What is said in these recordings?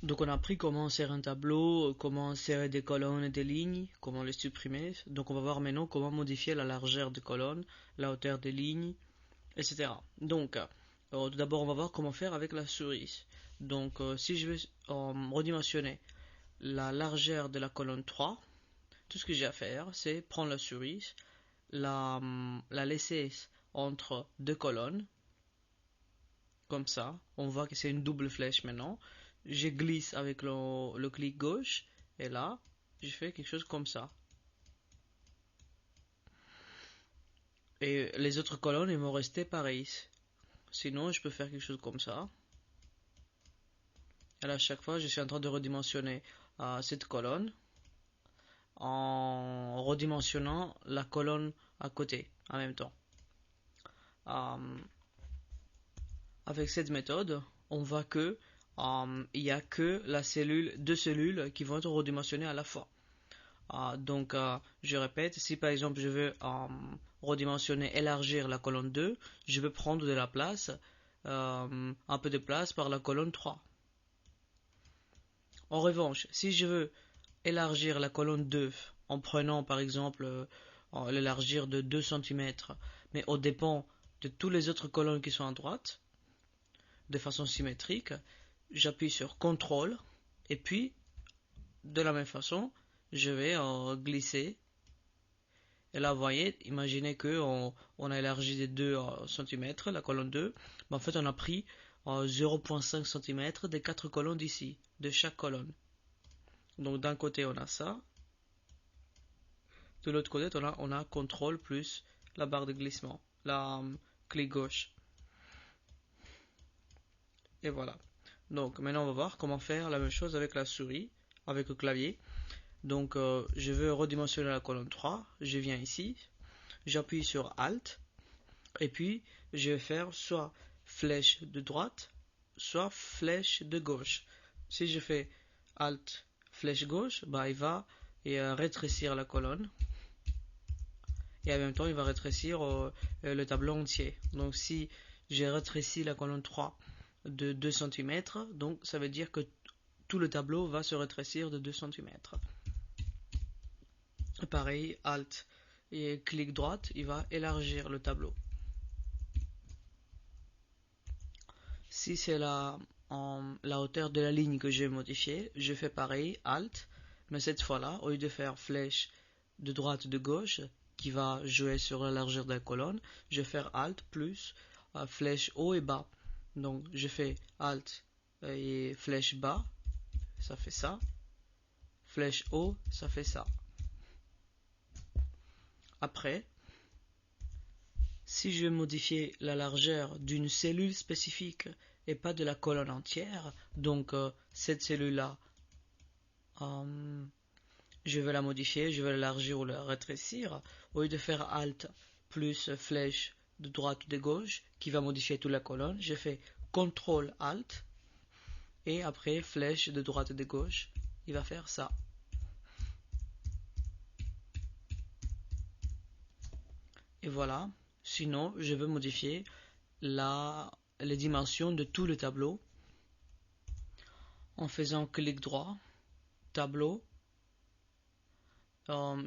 Donc on a appris comment insérer un tableau, comment insérer des colonnes et des lignes, comment les supprimer. Donc on va voir maintenant comment modifier la largeur des colonnes, la hauteur des lignes, etc. Donc tout d'abord on va voir comment faire avec la souris. Donc si je veux redimensionner la largeur de la colonne 3, tout ce que j'ai à faire c'est prendre la souris, la laisser entre deux colonnes, comme ça. On voit que c'est une double flèche maintenant. Je glisse avec le clic gauche et là, je fais quelque chose comme ça. Et les autres colonnes, ils vont rester pareilles. Sinon, je peux faire quelque chose comme ça. Et là, à chaque fois, je suis en train de redimensionner cette colonne en redimensionnant la colonne à côté en même temps. Avec cette méthode, on voit que il n'y a que deux cellules qui vont être redimensionnées à la fois. Donc, je répète, si par exemple je veux redimensionner, élargir la colonne 2, je vais prendre de la place, un peu de place par la colonne 3. En revanche, si je veux élargir la colonne 2 en prenant par exemple l'élargir de 2 cm, mais au dépend de toutes les autres colonnes qui sont à droite, de façon symétrique, j'appuie sur CTRL et puis de la même façon, je vais glisser. Et là, vous voyez, imaginez qu'on a élargi de 2 cm la colonne 2. Mais en fait, on a pris 0,5 cm des 4 colonnes d'ici, de chaque colonne. Donc d'un côté, on a ça. De l'autre côté, on a CTRL plus la barre de glissement, la clic gauche. Et voilà. Donc maintenant, on va voir comment faire la même chose avec la souris, avec le clavier. Donc je veux redimensionner la colonne 3. Je viens ici. J'appuie sur Alt. Et puis, je vais faire soit flèche de droite, soit flèche de gauche. Si je fais Alt, flèche gauche, bah, il va rétrécir la colonne. Et en même temps, il va rétrécir le tableau entier. Donc, si j'ai rétréci la colonne 3 de 2 cm, donc ça veut dire que tout le tableau va se rétrécir de 2 cm. Pareil, Alt et clic droite, il va élargir le tableau. Si c'est la hauteur de la ligne que j'ai modifiée, je fais pareil, Alt, mais cette fois-là, au lieu de faire flèche de droite ou de gauche, qui va jouer sur la largeur de la colonne, je vais faire Alt plus flèche haut et bas. Donc je fais Alt et flèche bas, ça fait ça. Flèche haut, ça fait ça. Après, si je veux modifier la largeur d'une cellule spécifique et pas de la colonne entière, donc cette cellule-là, je vais la modifier, je vais l'élargir ou la rétrécir, au lieu de faire Alt plus flèche de droite ou de gauche, qui va modifier toute la colonne, je fais CTRL Alt, et après flèche de droite et de gauche, il va faire ça. Et voilà. Sinon, je veux modifier les dimensions de tout le tableau en faisant clic droit, tableau.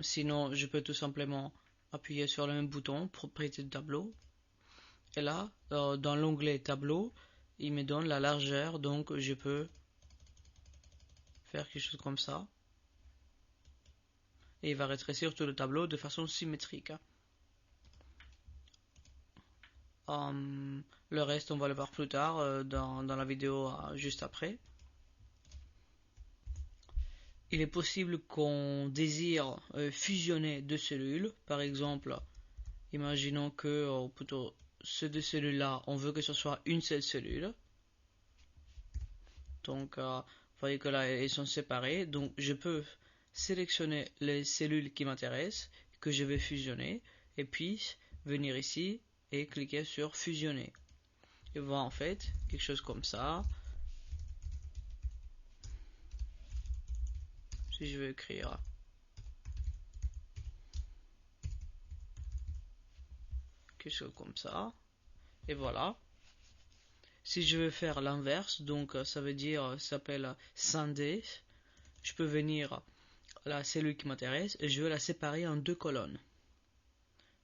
Sinon, je peux tout simplement appuyer sur le même bouton, propriété de tableau. Et là, dans l'onglet tableau, il me donne la largeur, donc je peux faire quelque chose comme ça. Et il va rétrécir tout le tableau de façon symétrique. Le reste, on va le voir plus tard dans la vidéo juste après. Il est possible qu'on désire fusionner deux cellules. Par exemple, imaginons que, plutôt, ces deux cellules-là, on veut que ce soit une seule cellule. Donc, vous voyez que là, elles sont séparées. Donc, je peux sélectionner les cellules qui m'intéressent, que je vais fusionner, et puis venir ici et cliquer sur fusionner. Et voir en fait quelque chose comme ça. Si je veux écrire quelque chose comme ça, et voilà. Si je veux faire l'inverse, donc ça veut dire, ça s'appelle scinder, je peux venir à la cellule qui m'intéresse et je veux la séparer en deux colonnes.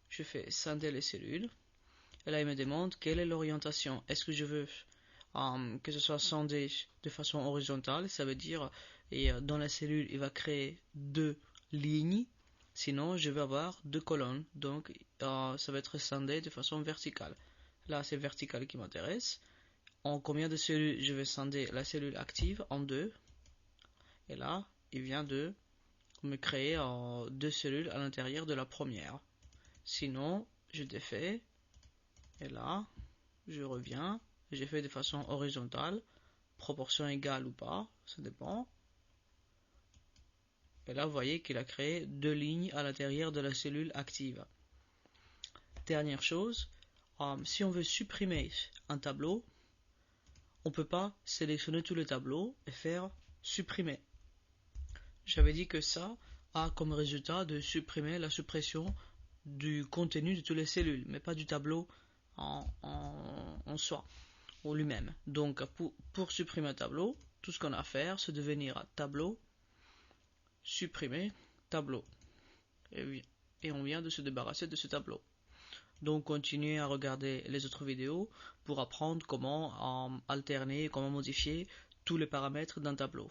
Je fais scinder les cellules. Et là, il me demande quelle est l'orientation. Est-ce que je veux que ce soit scindé de façon horizontale, ça veut dire et dans la cellule, il va créer deux lignes. Sinon, je vais avoir deux colonnes. Donc, ça va être scindé de façon verticale. Là, c'est vertical qui m'intéresse. En combien de cellules je vais scinder la cellule active en deux. Et là, il vient de me créer deux cellules à l'intérieur de la première. Sinon, je défais. Et là, je reviens. J'ai fait de façon horizontale. Proportion égale ou pas, ça dépend. Et là, vous voyez qu'il a créé deux lignes à l'intérieur de la cellule active. Dernière chose, si on veut supprimer un tableau, on ne peut pas sélectionner tous les tableaux et faire supprimer. J'avais dit que ça a comme résultat de supprimer la suppression du contenu de toutes les cellules, mais pas du tableau en soi, ou lui-même. Donc, pour supprimer un tableau, tout ce qu'on a à faire, c'est de venir à tableau, supprimer tableau. Et on vient de se débarrasser de ce tableau. Donc, continuez à regarder les autres vidéos pour apprendre comment alterner, comment modifier tous les paramètres d'un tableau.